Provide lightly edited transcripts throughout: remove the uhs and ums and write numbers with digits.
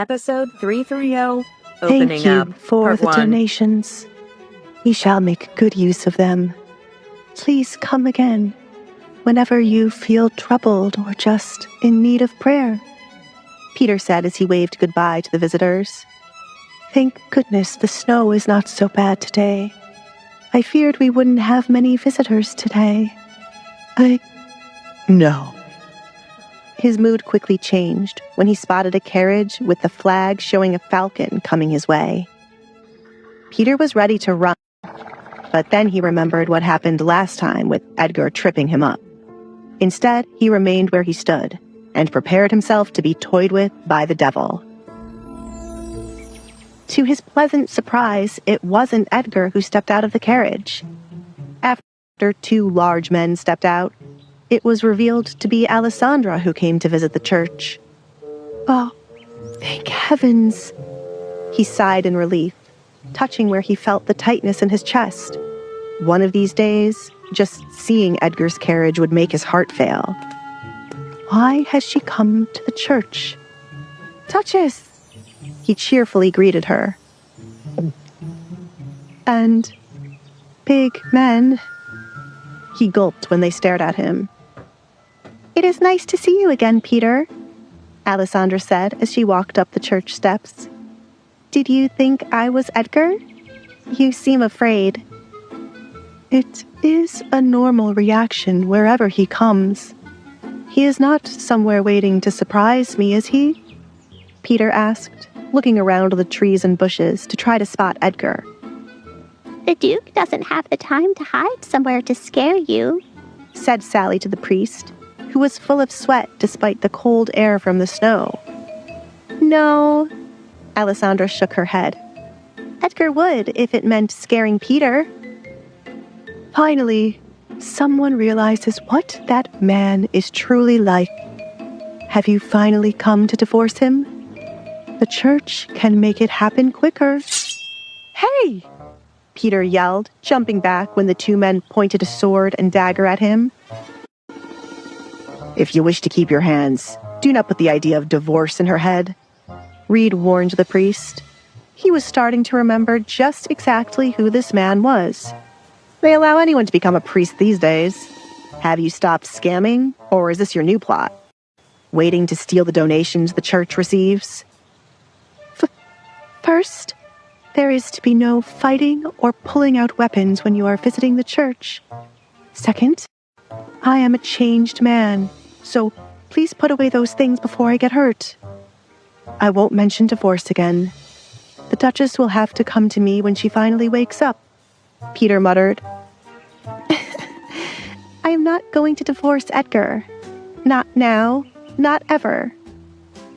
Episode 330, Thank you Opening Up, for Part the 1. donations. We shall make good use of them. Please come again whenever you feel troubled or just in need of prayer, Peter said as he waved goodbye to the visitors. Thank goodness the snow is not so bad today. I feared we wouldn't have many visitors today. No. His mood quickly changed when he spotted a carriage with the flag showing a falcon coming his way. Peter was ready to run, but then he remembered what happened last time with Edgar tripping him up. Instead, he remained where he stood and prepared himself to be toyed with by the devil. To his pleasant surprise, it wasn't Edgar who stepped out of the carriage. After two large men stepped out, it was revealed to be Alessandra who came to visit the church. Oh, thank heavens, he sighed in relief, touching where he felt the tightness in his chest. One of these days, just seeing Edgar's carriage would make his heart fail. Why has she come to the church? Duchess! He cheerfully greeted her. And big men. He gulped when they stared at him. It is nice to see you again, Peter, Alessandra said as she walked up the church steps. Did you think I was Edgar? You seem afraid. It is a normal reaction wherever he comes. He is not somewhere waiting to surprise me, is he? Peter asked, looking around the trees and bushes to try to spot Edgar. The Duke doesn't have the time to hide somewhere to scare you, said Sally to the priest, who was full of sweat despite the cold air from the snow. No, Alessandra shook her head. Edgar would if it meant scaring Peter. Finally, someone realizes what that man is truly like. Have you finally come to divorce him? The church can make it happen quicker. Hey! Peter yelled, jumping back when the two men pointed a sword and dagger at him. If you wish to keep your hands, do not put the idea of divorce in her head, Reed warned the priest. He was starting to remember just exactly who this man was. They allow anyone to become a priest these days. Have you stopped scamming, or is this your new plot? Waiting to steal the donations the church receives? First, there is to be no fighting or pulling out weapons when you are visiting the church. Second, I am a changed man, so please put away those things before I get hurt. I won't mention divorce again. The Duchess will have to come to me when she finally wakes up, Peter muttered. I am not going to divorce Edgar. Not now, not ever.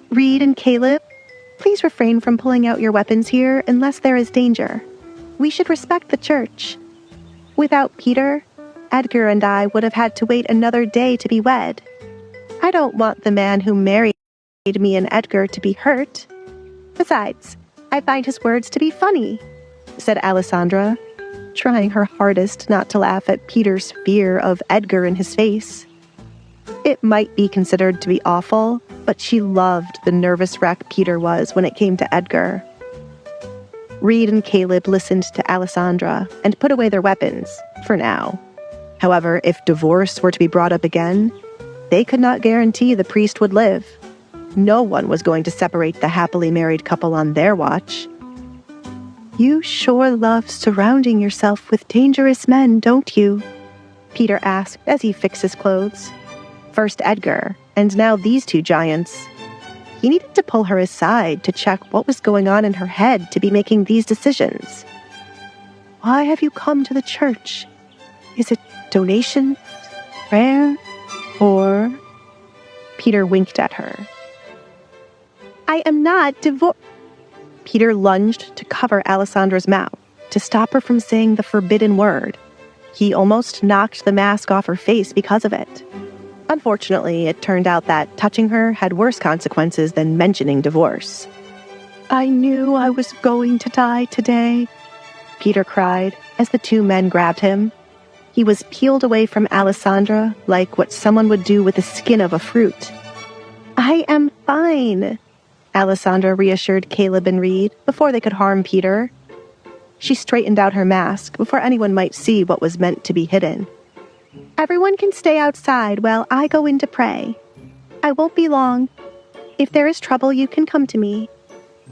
Reed and Caleb, please refrain from pulling out your weapons here unless there is danger. We should respect the church. Without Peter, Edgar and I would have had to wait another day to be wed. I don't want the man who married me and Edgar to be hurt. Besides, I find his words to be funny, said Alessandra, trying her hardest not to laugh at Peter's fear of Edgar in his face. It might be considered to be awful, but she loved the nervous wreck Peter was when it came to Edgar. Reed and Caleb listened to Alessandra and put away their weapons, for now. However, if divorce were to be brought up again, they could not guarantee the priest would live. No one was going to separate the happily married couple on their watch. You sure love surrounding yourself with dangerous men, don't you? Peter asked as he fixed his clothes. First Edgar, and now these two giants. He needed to pull her aside to check what was going on in her head to be making these decisions. Why have you come to the church? Is it donation, prayer, or... Peter winked at her. I am not Peter lunged to cover Alessandra's mouth, to stop her from saying the forbidden word. He almost knocked the mask off her face because of it. Unfortunately, it turned out that touching her had worse consequences than mentioning divorce. I knew I was going to die today, Peter cried as the two men grabbed him. He was peeled away from Alessandra like what someone would do with the skin of a fruit. I am fine. Alessandra reassured Caleb and Reed before they could harm Peter. She straightened out her mask before anyone might see what was meant to be hidden. Everyone can stay outside while I go in to pray. I won't be long. If there is trouble, you can come to me.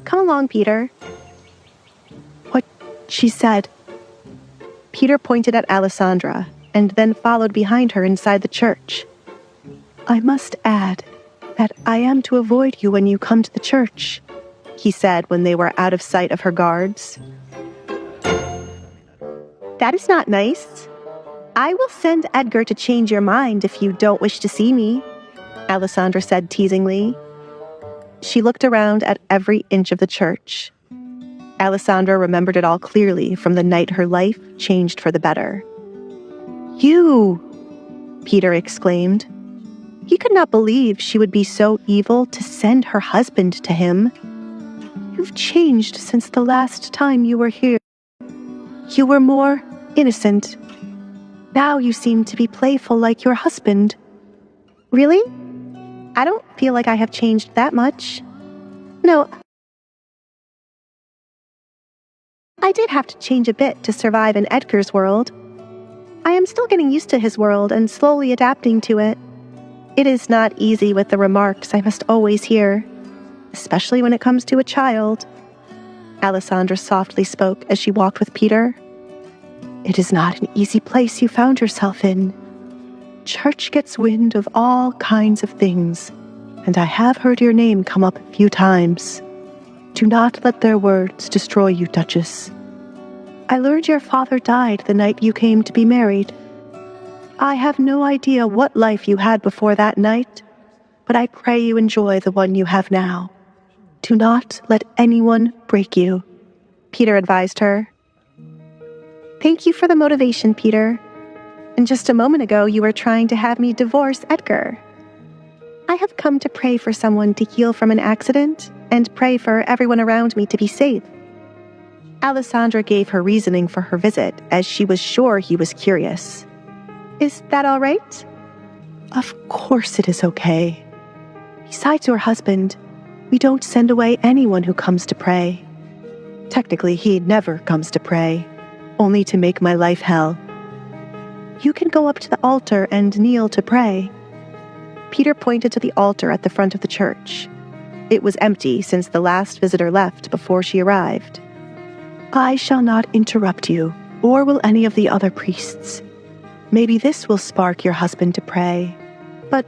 Come along, Peter. What she said. Peter pointed at Alessandra and then followed behind her inside the church. I must add that I am to avoid you when you come to the church, he said when they were out of sight of her guards. That is not nice. I will send Edgar to change your mind if you don't wish to see me, Alessandra said teasingly. She looked around at every inch of the church. Alessandra remembered it all clearly from the night her life changed for the better. You! Peter exclaimed. He could not believe she would be so evil to send her husband to him. You've changed since the last time you were here. You were more innocent. Now you seem to be playful like your husband. Really? I don't feel like I have changed that much. No. I did have to change a bit to survive in Edgar's world. I am still getting used to his world and slowly adapting to it. It is not easy with the remarks I must always hear, especially when it comes to a child. Alessandra softly spoke as she walked with Peter. It is not an easy place you found yourself in. Church gets wind of all kinds of things, and I have heard your name come up a few times. Do not let their words destroy you, Duchess. I learned your father died the night you came to be married. I have no idea what life you had before that night, but I pray you enjoy the one you have now. Do not let anyone break you, Peter advised her. Thank you for the motivation, Peter. And just a moment ago, you were trying to have me divorce Edgar. I have come to pray for someone to heal from an accident and pray for everyone around me to be safe. Alessandra gave her reasoning for her visit, as she was sure he was curious. Is that all right? Of course it is okay. Besides your husband, we don't send away anyone who comes to pray. Technically, he never comes to pray, only to make my life hell. You can go up to the altar and kneel to pray. Peter pointed to the altar at the front of the church. It was empty since the last visitor left before she arrived. I shall not interrupt you, or will any of the other priests. Maybe this will spark your husband to pray, but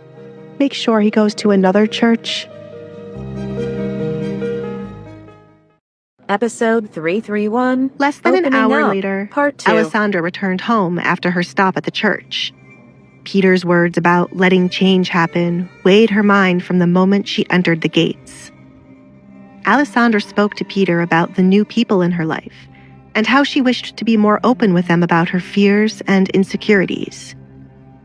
make sure he goes to another church. Episode 331. Less than an Opening hour Up, later, Part 2. Alessandra returned home after her stop at the church. Peter's words about letting change happen weighed her mind from the moment she entered the gates. Alessandra spoke to Peter about the new people in her life and how she wished to be more open with them about her fears and insecurities.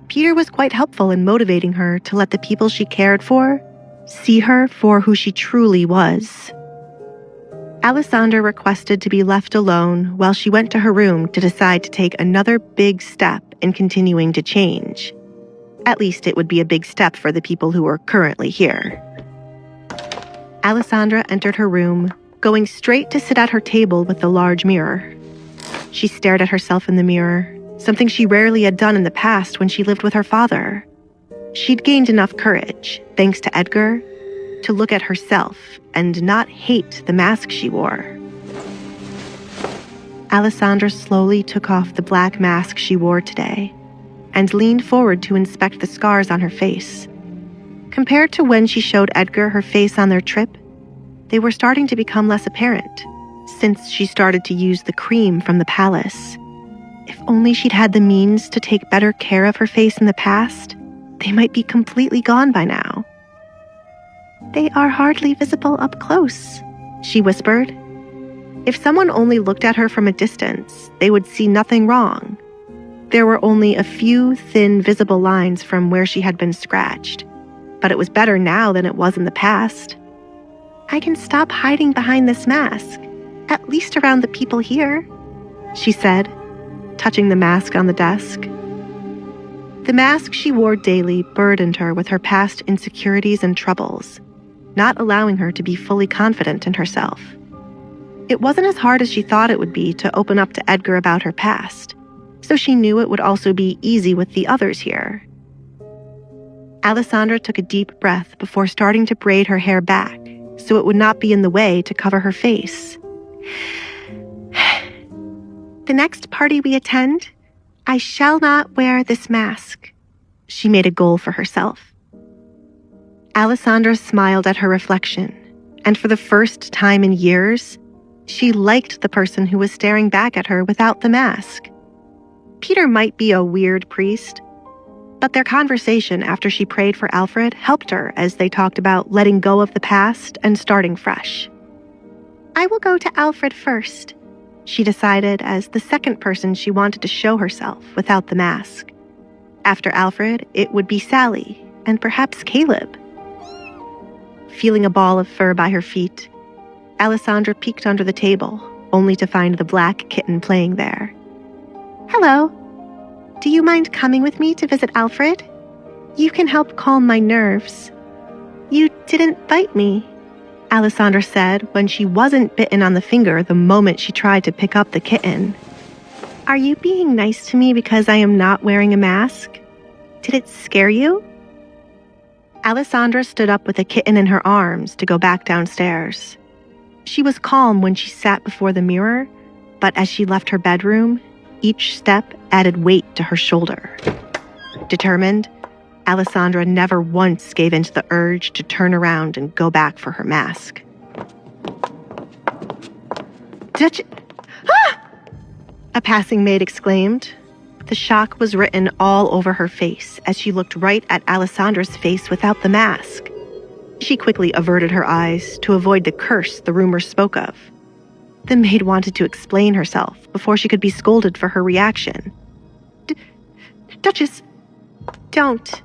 Peter was quite helpful in motivating her to let the people she cared for see her for who she truly was. Alessandra requested to be left alone while she went to her room to decide to take another big step in continuing to change. At least it would be a big step for the people who were currently here. Alessandra entered her room, going straight to sit at her table with the large mirror. She stared at herself in the mirror, something she rarely had done in the past when she lived with her father. She'd gained enough courage, thanks to Edgar, to look at herself and not hate the mask she wore. Alessandra slowly took off the black mask she wore today and leaned forward to inspect the scars on her face. Compared to when she showed Edgar her face on their trip, they were starting to become less apparent since she started to use the cream from the palace. If only she'd had the means to take better care of her face in the past, they might be completely gone by now. They are hardly visible up close, she whispered. If someone only looked at her from a distance, they would see nothing wrong. There were only a few thin visible lines from where she had been scratched, but it was better now than it was in the past. I can stop hiding behind this mask, at least around the people here, she said, touching the mask on the desk. The mask she wore daily burdened her with her past insecurities and troubles. not allowing her to be fully confident in herself. It wasn't as hard as she thought it would be to open up to Edgar about her past, so she knew it would also be easy with the others here. Alessandra took a deep breath before starting to braid her hair back so it would not be in the way to cover her face. The next party we attend, I shall not wear this mask, she made a goal for herself. Alessandra smiled at her reflection, and for the first time in years, she liked the person who was staring back at her without the mask. Peter might be a weird priest, but their conversation after she prayed for Alfred helped her as they talked about letting go of the past and starting fresh. I will go to Alfred first, she decided as the second person she wanted to show herself without the mask. After Alfred, it would be Sally and perhaps Caleb. Feeling a ball of fur by her feet, Alessandra peeked under the table, only to find the black kitten playing there. Hello. Do you mind coming with me to visit Alfred? You can help calm my nerves. You didn't bite me, Alessandra said when she wasn't bitten on the finger the moment she tried to pick up the kitten. Are you being nice to me because I am not wearing a mask? Did it scare you? Alessandra stood up with the kitten in her arms to go back downstairs. She was calm when she sat before the mirror, but as she left her bedroom, each step added weight to her shoulder. Determined, Alessandra never once gave in to the urge to turn around and go back for her mask. Ah! A passing maid exclaimed. The shock was written all over her face as she looked right at Alessandra's face without the mask. She quickly averted her eyes to avoid the curse the rumors spoke of. The maid wanted to explain herself before she could be scolded for her reaction. Duchess, don't.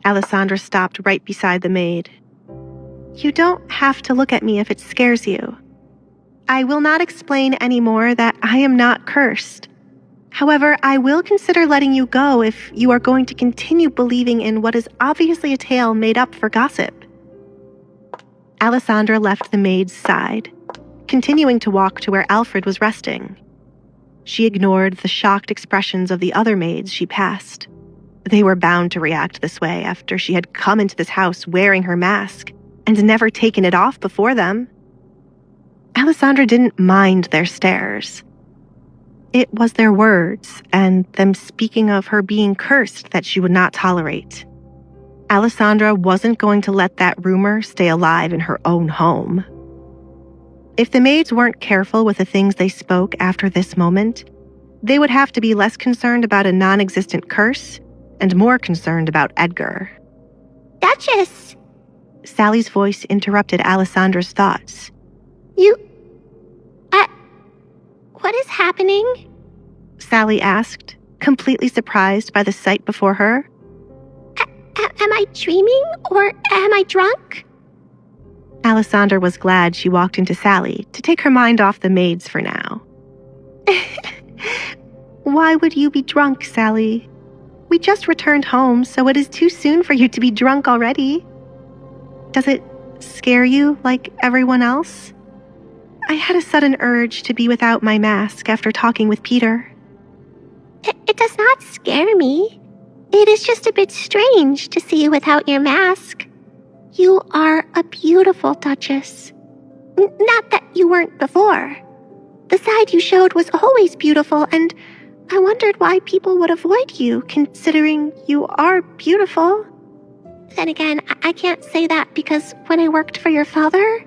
Alessandra stopped right beside the maid. You don't have to look at me if it scares you. I will not explain anymore that I am not cursed. However, I will consider letting you go if you are going to continue believing in what is obviously a tale made up for gossip. Alessandra left the maid's side, continuing to walk to where Alfred was resting. She ignored the shocked expressions of the other maids she passed. They were bound to react this way after she had come into this house wearing her mask and never taken it off before them. Alessandra didn't mind their stares. It was their words and them speaking of her being cursed that she would not tolerate. Alessandra wasn't going to let that rumor stay alive in her own home. If the maids weren't careful with the things they spoke after this moment, they would have to be less concerned about a non-existent curse and more concerned about Edgar. Duchess! Sally's voice interrupted Alessandra's thoughts. What is happening? Sally asked, completely surprised by the sight before her. Am I dreaming or am I drunk? Alessandra was glad she walked into Sally to take her mind off the maids for now. Why would you be drunk, Sally? We just returned home, so it is too soon for you to be drunk already. Does it scare you like everyone else? I had a sudden urge to be without my mask after talking with Peter. It does not scare me. It is just a bit strange to see you without your mask. You are a beautiful Duchess. Not that you weren't before. The side you showed was always beautiful, and I wondered why people would avoid you, considering you are beautiful. Then again, I can't say that because when I worked for your father,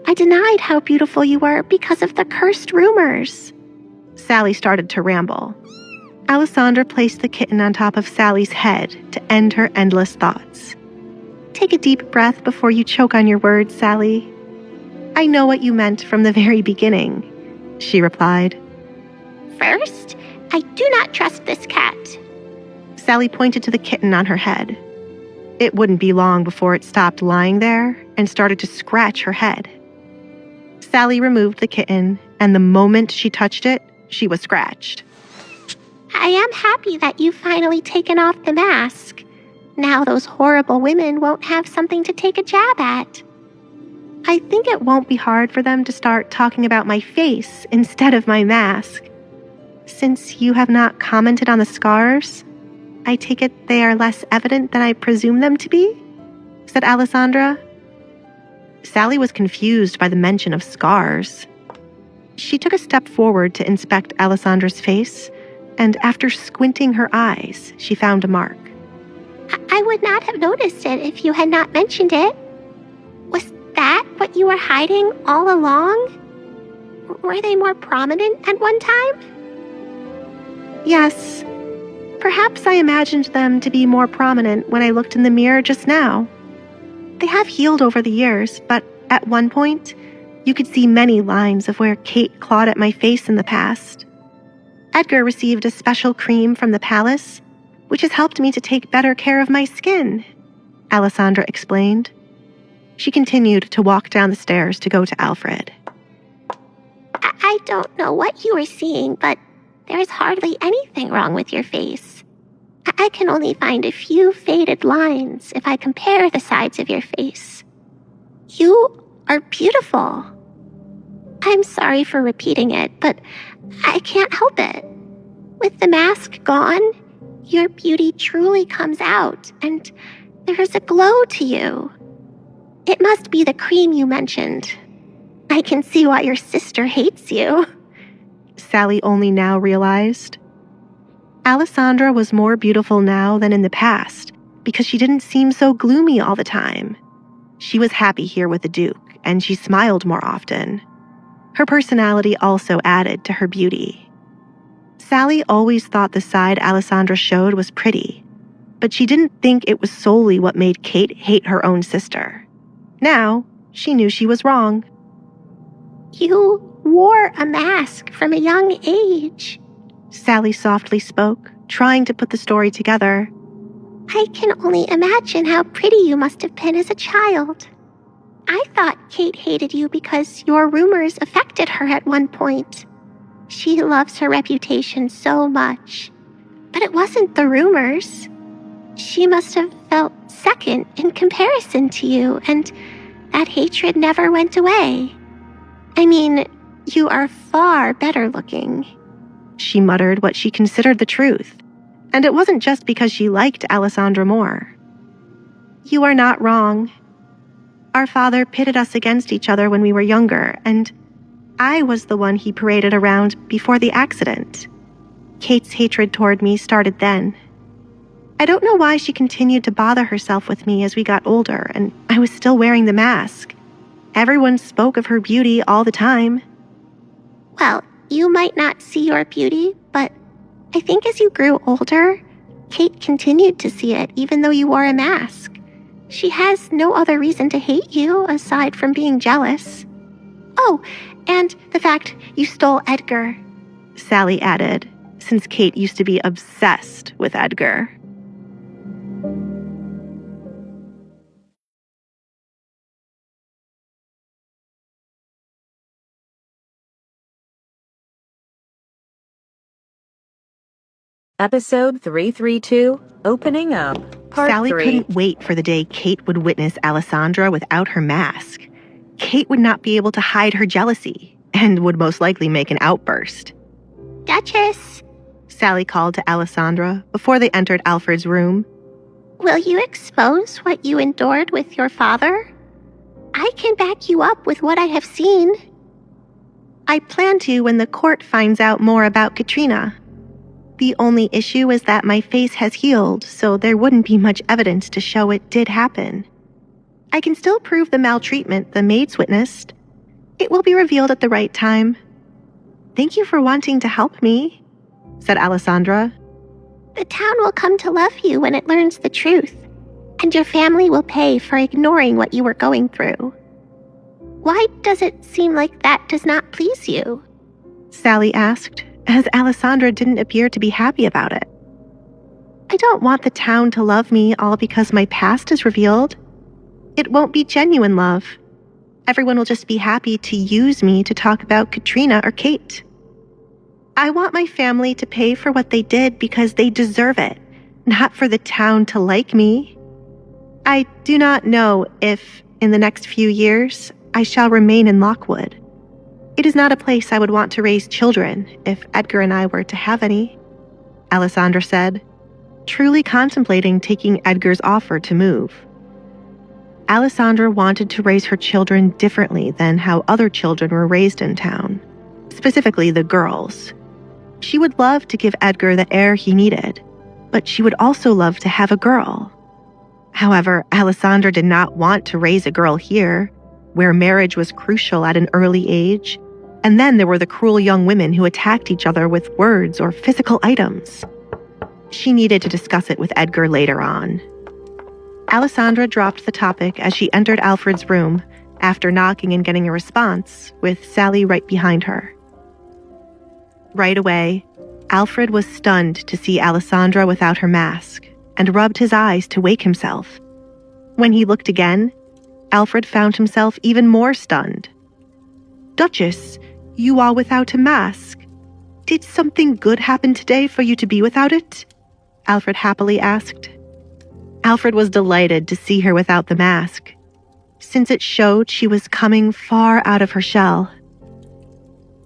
I denied how beautiful you were because of the cursed rumors. Sally started to ramble. Alessandra placed the kitten on top of Sally's head to end her endless thoughts. Take a deep breath before you choke on your words, Sally. I know what you meant from the very beginning, she replied. First, I do not trust this cat. Sally pointed to the kitten on her head. It wouldn't be long before it stopped lying there and started to scratch her head. Sally removed the kitten, and the moment she touched it, she was scratched. I am happy that you've finally taken off the mask. Now those horrible women won't have something to take a jab at. I think it won't be hard for them to start talking about my face instead of my mask. Since you have not commented on the scars, I take it they are less evident than I presume them to be? Said Alessandra. Sally was confused by the mention of scars. She took a step forward to inspect Alessandra's face, and after squinting her eyes, she found a mark. I would not have noticed it if you had not mentioned it. Was that what you were hiding all along? Were they more prominent at one time? Yes. Perhaps I imagined them to be more prominent when I looked in the mirror just now. They have healed over the years, but at one point, you could see many lines of where Kate clawed at my face in the past. Edgar received a special cream from the palace, which has helped me to take better care of my skin, Alessandra explained. She continued to walk down the stairs to go to Alfred. I don't know what you were seeing, but there is hardly anything wrong with your face. I can only find a few faded lines if I compare the sides of your face. You are beautiful. I'm sorry for repeating it, but I can't help it. With the mask gone, your beauty truly comes out, and there's a glow to you. It must be the cream you mentioned. I can see why your sister hates you. Sally only now realized. Alessandra was more beautiful now than in the past because she didn't seem so gloomy all the time. She was happy here with the Duke, and she smiled more often. Her personality also added to her beauty. Sally always thought the side Alessandra showed was pretty, but she didn't think it was solely what made Kate hate her own sister. Now, she knew she was wrong. You wore a mask from a young age, Sally softly spoke, trying to put the story together. I can only imagine how pretty you must have been as a child. I thought Kate hated you because your rumors affected her at one point. She loves her reputation so much. But it wasn't the rumors. She must have felt second in comparison to you, and that hatred never went away. I mean, you are far better looking. She muttered what she considered the truth, and it wasn't just because she liked Alessandra more. You are not wrong. Our father pitted us against each other when we were younger, and I was the one he paraded around before the accident. Kate's hatred toward me started then. I don't know why she continued to bother herself with me as we got older, and I was still wearing the mask. Everyone spoke of her beauty all the time. Well, you might not see your beauty, but I think as you grew older, Kate continued to see it even though you wore a mask. She has no other reason to hate you aside from being jealous. Oh, and the fact you stole Edgar, Sally added, since Kate used to be obsessed with Edgar. Episode 332, Opening Up, Part Sally 3. couldn't wait for the day Kate would witness Alessandra without her mask. Kate would not be able to hide her jealousy and would most likely make an outburst. Duchess, Sally called to Alessandra before they entered Alfred's room. will you expose what you endured with your father? I can back you up with what I have seen. I plan to when the court finds out more about Katrina. The only issue is that my face has healed, so there wouldn't be much evidence to show it did happen. I can still prove the maltreatment the maids witnessed. It will be revealed at the right time. Thank you for wanting to help me, said Alessandra. The town will come to love you when it learns the truth, and your family will pay for ignoring what you were going through. Why does it seem like that does not please you? Sally asked, as Alessandra didn't appear to be happy about it. I don't want the town to love me all because my past is revealed. It won't be genuine love. Everyone will just be happy to use me to talk about Katrina or Kate. I want my family to pay for what they did because they deserve it, not for the town to like me. I do not know if, in the next few years, I shall remain in Lockwood. It is not a place I would want to raise children if Edgar and I were to have any, Alessandra said, truly contemplating taking Edgar's offer to move. Alessandra wanted to raise her children differently than how other children were raised in town, specifically the girls. She would love to give Edgar the heir he needed, but she would also love to have a girl. However, Alessandra did not want to raise a girl here, where marriage was crucial at an early age, and then there were the cruel young women who attacked each other with words or physical items. She needed to discuss it with Edgar later on. Alessandra dropped the topic as she entered Alfred's room after knocking and getting a response, with Sally right behind her. Right away, Alfred was stunned to see Alessandra without her mask and rubbed his eyes to wake himself. When he looked again, Alfred found himself even more stunned. "Duchess, you are without a mask. Did something good happen today for you to be without it?" Alfred happily asked. Alfred was delighted to see her without the mask, since it showed she was coming far out of her shell.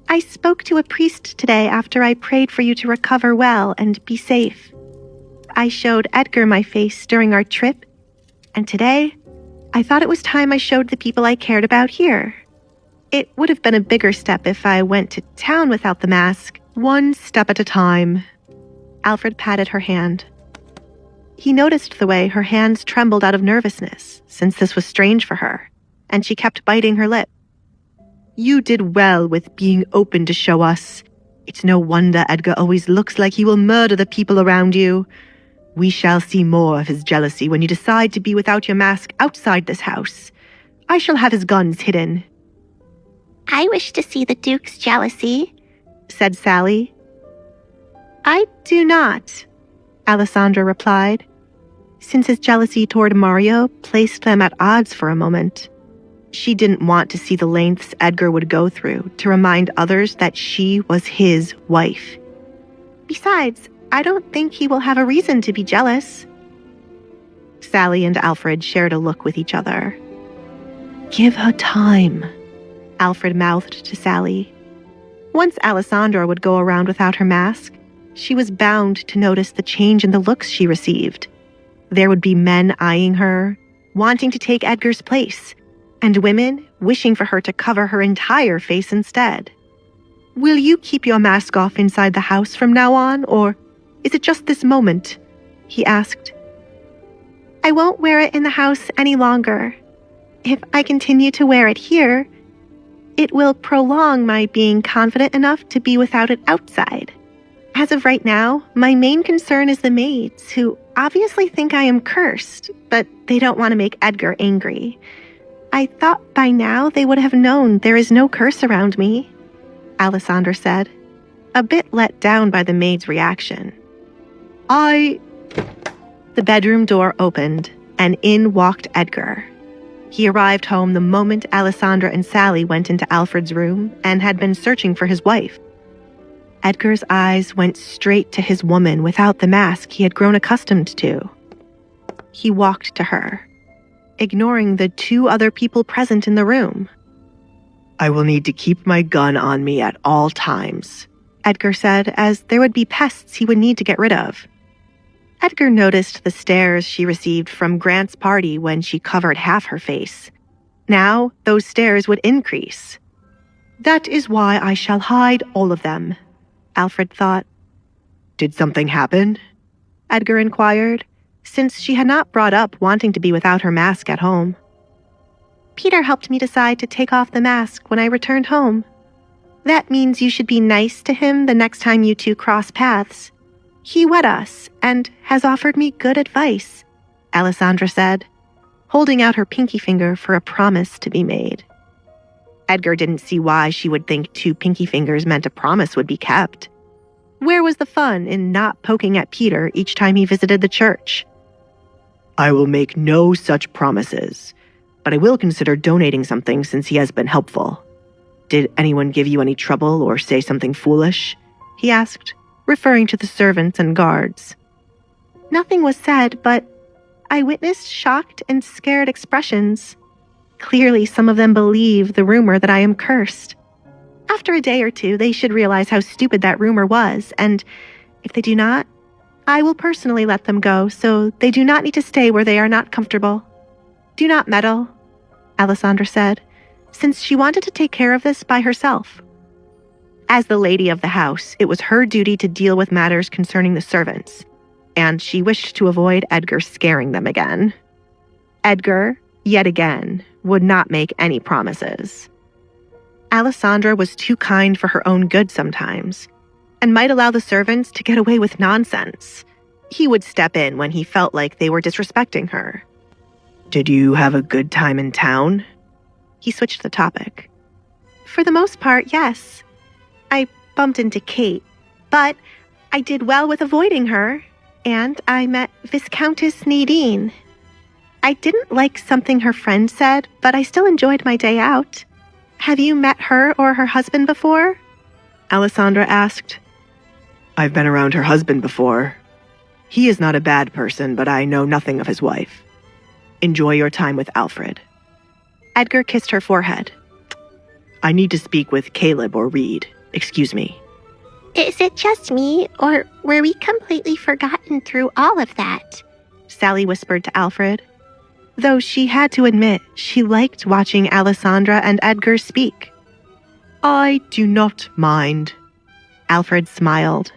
"I spoke to a priest today after I prayed for you to recover well and be safe. I showed Edgar my face during our trip, and today, I thought it was time I showed the people I cared about here. It would have been a bigger step if I went to town without the mask, one step at a time." Alfred patted her hand. He noticed the way her hands trembled out of nervousness, since this was strange for her, and she kept biting her lip. "You did well with being open to show us. It's no wonder Edgar always looks like he will murder the people around you. We shall see more of his jealousy when you decide to be without your mask outside this house. I shall have his guns hidden." I wish to see the Duke's jealousy, said Sally. "I do not," Alessandra replied, since his jealousy toward Mario placed them at odds for a moment. She didn't want to see the lengths Edgar would go through to remind others that she was his wife. Besides, I don't think he will have a reason to be jealous. Sally and Alfred shared a look with each other. "Give her time," Alfred mouthed to Sally. Once Alessandra would go around without her mask, she was bound to notice the change in the looks she received. There would be men eyeing her, wanting to take Edgar's place, and women wishing for her to cover her entire face instead. "Will you keep your mask off inside the house from now on, or is it just this moment?" he asked. "I won't wear it in the house any longer. If I continue to wear it here, it will prolong my being confident enough to be without it outside. As of right now, my main concern is the maids, who obviously think I am cursed, but they don't want to make Edgar angry. I thought by now they would have known there is no curse around me," Alessandra said, a bit let down by the maid's reaction. The bedroom door opened, and in walked Edgar. He arrived home the moment Alessandra and Sally went into Alfred's room and had been searching for his wife. Edgar's eyes went straight to his woman without the mask he had grown accustomed to. He walked to her, ignoring the two other people present in the room. "I will need to keep my gun on me at all times," Edgar said, as there would be pests he would need to get rid of. Edgar noticed the stares she received from Grant's party when she covered half her face. Now, those stares would increase. "That is why I shall hide all of them," Alfred thought. "Did something happen?" Edgar inquired, since she had not brought up wanting to be without her mask at home. "Peter helped me decide to take off the mask when I returned home. That means you should be nice to him the next time you two cross paths. He wed us and has offered me good advice," Alessandra said, holding out her pinky finger for a promise to be made. Edgar didn't see why she would think two pinky fingers meant a promise would be kept. Where was the fun in not poking at Peter each time he visited the church? "I will make no such promises, but I will consider donating something since he has been helpful. Did anyone give you any trouble or say something foolish?" he asked, referring to the servants and guards. "Nothing was said, but I witnessed shocked and scared expressions. Clearly, some of them believe the rumor that I am cursed. After a day or two, they should realize how stupid that rumor was, and if they do not, I will personally let them go so they do not need to stay where they are not comfortable. Do not meddle, Alessandra said, since she wanted to take care of this by herself. As the lady of the house, it was her duty to deal with matters concerning the servants, and she wished to avoid Edgar scaring them again. Edgar, yet again, would not make any promises. Alessandra was too kind for her own good sometimes, and might allow the servants to get away with nonsense. He would step in when he felt like they were disrespecting her. "Did you have a good time in town?" He switched the topic. "For the most part, yes. I bumped into Kate, but I did well with avoiding her, and I met Viscountess Nadine. I didn't like something her friend said, but I still enjoyed my day out. Have you met her or her husband before?" Alessandra asked. "I've been around her husband before. He is not a bad person, but I know nothing of his wife. Enjoy your time with Alfred." Edgar kissed her forehead. "I need to speak with Caleb or Reed. Excuse me." Is it just me, or were we completely forgotten through all of that? Sally whispered to Alfred, though she had to admit she liked watching Alessandra and Edgar speak. "I do not mind," Alfred smiled,